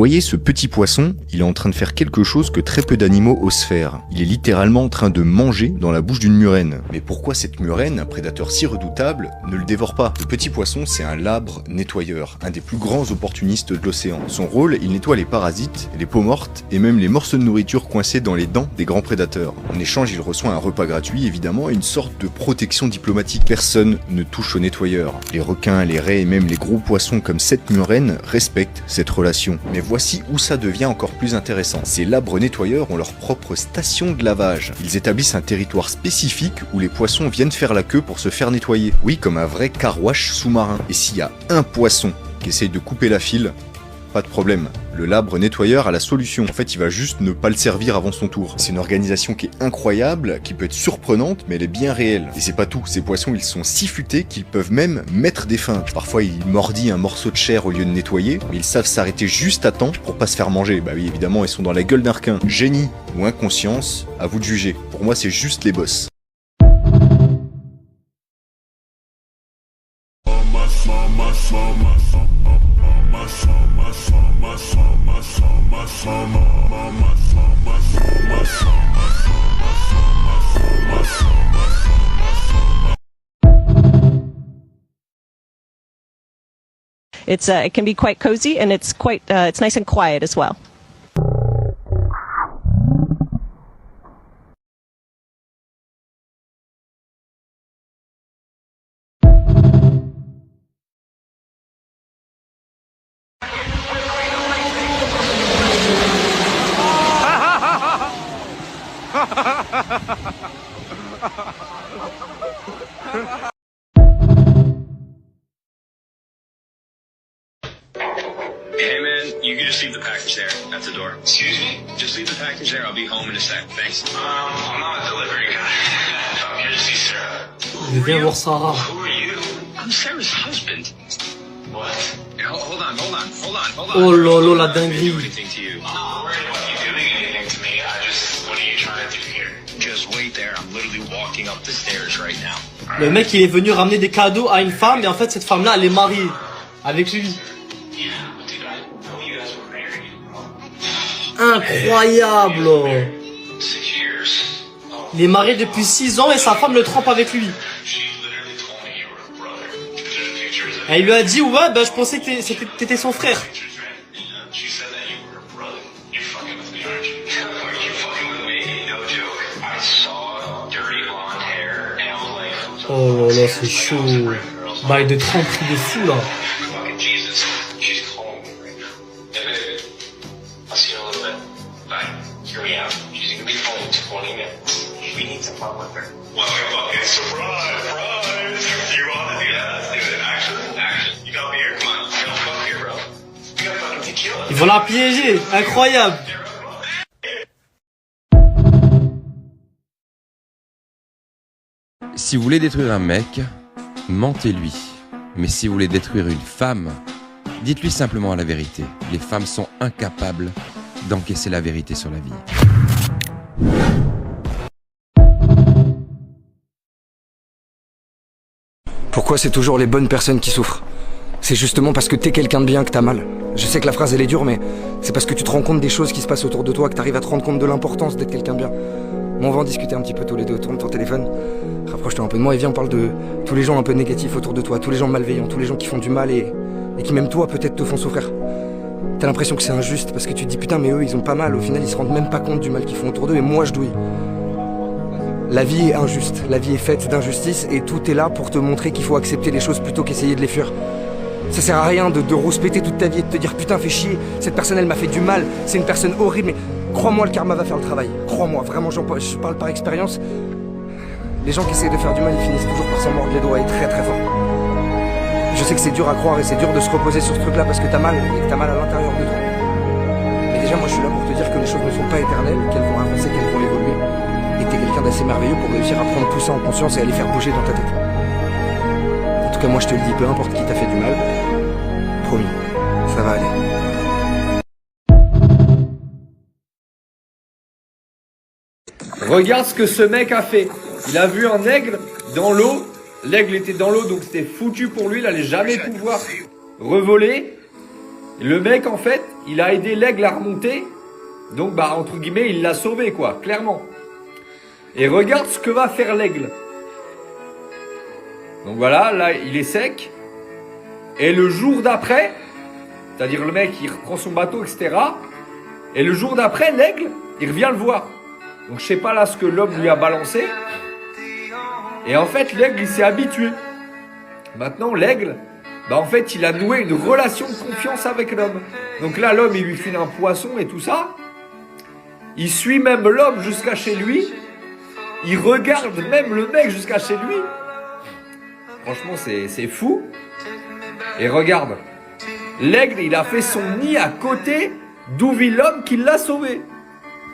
voyez ce petit poisson, il est en train de faire quelque chose que très peu d'animaux osent faire. Il est littéralement en train de manger dans la bouche d'une murène. Mais pourquoi cette murène, un prédateur si redoutable, ne le dévore pas? Le petit poisson, c'est un labre nettoyeur, un des plus grands opportunistes de l'océan. Son rôle, il nettoie les parasites, les peaux mortes et même les morceaux de nourriture coincés dans les dents des grands prédateurs. En échange, il reçoit un repas gratuit, évidemment, et une sorte de protection diplomatique. Personne ne touche au nettoyeur. Les requins, les raies et même les gros poissons comme cette murène respectent cette relation. Mais voici où ça devient encore plus intéressant. Ces labres nettoyeurs ont leur propre station de lavage. Ils établissent un territoire spécifique où les poissons viennent faire la queue pour se faire nettoyer. Oui, comme un vrai car wash sous-marin. Et s'il y a un poisson qui essaye de couper la file, pas de problème, le labre nettoyeur a la solution. En fait, il va juste ne pas le servir avant son tour. C'est une organisation qui est incroyable, qui peut être surprenante, mais elle est bien réelle. Et c'est pas tout, ces poissons, ils sont si futés qu'ils peuvent même mettre des feintes. Parfois, ils mordillent un morceau de chair au lieu de nettoyer, mais ils savent s'arrêter juste à temps pour pas se faire manger. Bah oui, évidemment, ils sont dans la gueule d'un requin. Génie ou inconscience, à vous de juger. Pour moi, c'est juste les boss. It can be quite cozy, and it's nice and quiet as well. Hey man, you can just leave the package there, at the door. Excuse me? Just leave the package there, I'll be home in a sec. Thanks. I'm not a delivery guy. I'm here to see Sarah. Viens voir Sarah. Who are you? I'm Sarah's husband. What? Hey, hold on. Oh lolo, la dinguerie. Anything to you. I'm not worried about you doing anything to me. What are you trying to do here? Just wait there, I'm literally walking up the stairs right now. Le mec, il est venu ramener des cadeaux à une femme, et en fait, cette femme-là, elle est mariée avec lui. Incroyable! Il est marié depuis 6 ans et sa femme le trompe avec lui. Et il lui a dit, ouais, bah je pensais que t'étais son frère. Oh là là, c'est chaud. Bail de tromperie de fou là. Ils vont la piéger, incroyable. Si vous voulez détruire un mec, mentez-lui. Mais si vous voulez détruire une femme, dites-lui simplement la vérité. Les femmes sont incapables d'encaisser la vérité sur la vie. Pourquoi c'est toujours les bonnes personnes qui souffrent? C'est justement parce que t'es quelqu'un de bien que t'as mal. Je sais que la phrase elle est dure, mais c'est parce que tu te rends compte des choses qui se passent autour de toi que t'arrives à te rendre compte de l'importance d'être quelqu'un de bien. Bon, on va en discuter un petit peu tous les deux. Tourne ton téléphone, rapproche-toi un peu de moi et viens, on parle de tous les gens un peu négatifs autour de toi, tous les gens malveillants, tous les gens qui font du mal et qui même toi peut-être te font souffrir. T'as l'impression que c'est injuste parce que tu te dis putain mais eux ils ont pas mal, au final ils se rendent même pas compte du mal qu'ils font autour d'eux et moi je douille. La vie est injuste, la vie est faite d'injustice et tout est là pour te montrer qu'il faut accepter les choses plutôt qu'essayer de les fuir. Ça sert à rien de rouspéter toute ta vie et de te dire putain fais chier, cette personne elle m'a fait du mal, c'est une personne horrible, mais crois-moi le karma va faire le travail, crois-moi, vraiment je parle par expérience. Les gens qui essayent de faire du mal ils finissent toujours par s'en mordre les doigts et très très fort. Je sais que c'est dur à croire et c'est dur de se reposer sur ce truc là parce que t'as mal et que t'as mal à l'intérieur de toi. Mais déjà moi je suis là pour te dire que les choses ne sont pas éternelles, qu'elles vont avancer, qu'elles vont évoluer. Et que t'es quelqu'un d'assez merveilleux pour réussir à prendre tout ça en conscience et à les faire bouger dans ta tête. En tout cas moi je te le dis, peu importe qui t'a fait du mal, promis, ça va aller. Regarde ce que ce mec a fait. Il a vu un aigle dans l'eau. L'aigle était dans l'eau, donc c'était foutu pour lui. Il allait jamais pouvoir revoler. Et le mec, en fait, il a aidé l'aigle à remonter. Donc, bah, entre guillemets, il l'a sauvé, quoi, clairement. Et regarde ce que va faire l'aigle. Donc voilà, là, il est sec. Et le jour d'après, c'est-à-dire le mec, il reprend son bateau, etc. Et le jour d'après, l'aigle, il revient le voir. Donc je sais pas là ce que l'homme lui a balancé. Et en fait, l'aigle, il s'est habitué. Maintenant, l'aigle, bah en fait, il a noué une relation de confiance avec l'homme. Donc là, l'homme, il lui file un poisson et tout ça. Il suit même l'homme jusqu'à chez lui. Il regarde même le mec jusqu'à chez lui. Franchement, c'est fou. Et regarde. L'aigle, il a fait son nid à côté d'où vit l'homme qui l'a sauvé.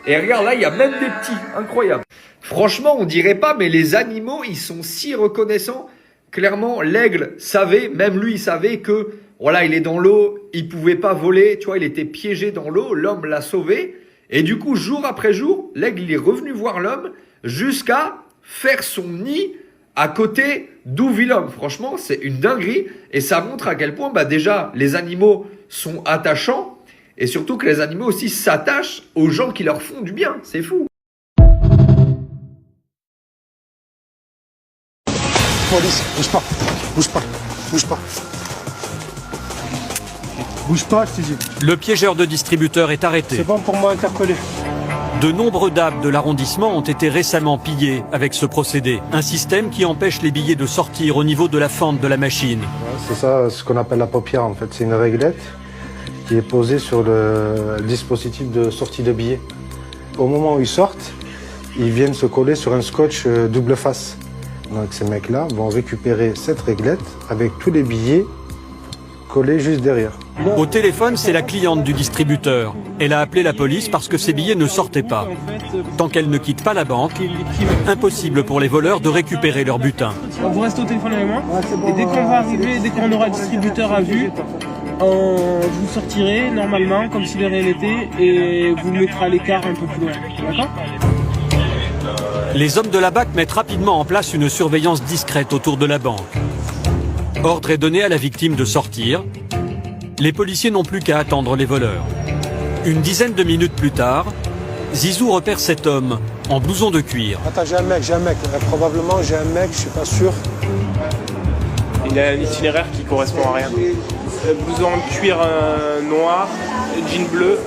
Et regarde, là, il y a même des petits. Incroyable. Franchement, on dirait pas, mais les animaux, ils sont si reconnaissants. Clairement, l'aigle savait, même lui, il savait que, voilà, il est dans l'eau, il pouvait pas voler, tu vois, il était piégé dans l'eau, l'homme l'a sauvé. Et du coup, jour après jour, l'aigle, il est revenu voir l'homme jusqu'à faire son nid à côté d'où vit l'homme. Franchement, c'est une dinguerie. Et ça montre à quel point, bah, déjà, les animaux sont attachants. Et surtout que les animaux aussi s'attachent aux gens qui leur font du bien. C'est fou. Police, bouge pas, bouge pas, bouge pas. Bouge pas, je te dis. Le piégeur de distributeur est arrêté. C'est bon pour moi interpellé. De nombreux DAB de l'arrondissement ont été récemment pillés avec ce procédé. Un système qui empêche les billets de sortir au niveau de la fente de la machine. C'est ça ce qu'on appelle la paupière en fait. C'est une réglette qui est posée sur le dispositif de sortie de billets. Au moment où ils sortent, ils viennent se coller sur un scotch double face. Donc ces mecs-là vont récupérer cette réglette avec tous les billets collés juste derrière. Au téléphone, c'est la cliente du distributeur. Elle a appelé la police parce que ses billets ne sortaient pas. Tant qu'elle ne quitte pas la banque, impossible pour les voleurs de récupérer leur butin. Vous restez au téléphone avec moi et dès qu'on va arriver, dès qu'on aura le distributeur à vue, vous sortirez normalement comme si de rien n'était et vous mettrez à l'écart un peu plus loin. D'accord ? Les hommes de la BAC mettent rapidement en place une surveillance discrète autour de la banque. Ordre est donné à la victime de sortir. Les policiers n'ont plus qu'à attendre les voleurs. Une dizaine de minutes plus tard, Zizou repère cet homme en blouson de cuir. Attends, j'ai un mec. Probablement j'ai un mec, je suis pas sûr. Il a un itinéraire qui correspond à rien. Blouson de cuir noir, jean bleu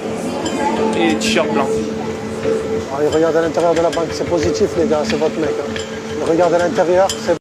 et t-shirt blanc. Allez, regarde à l'intérieur de la banque, c'est positif les gars, c'est votre mec. Hein. Regarde à l'intérieur, c'est...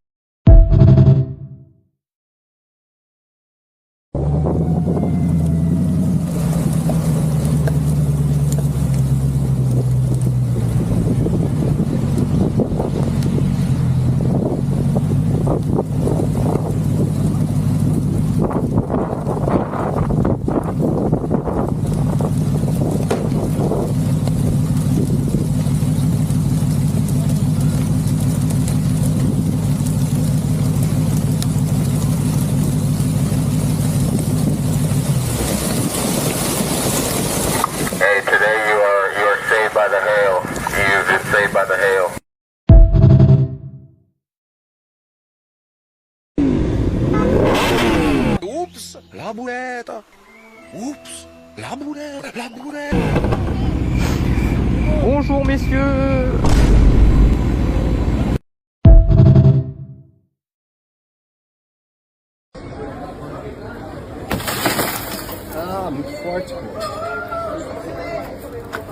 Oups, la boulette. Oups, la boulette, la boulette. Bonjour messieurs. Ah, muito forte, pô.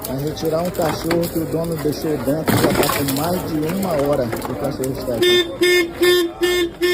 Vai retirar um cachorro que o dono deixou dentro já tá com mais de 1 hora que o cachorro está aqui.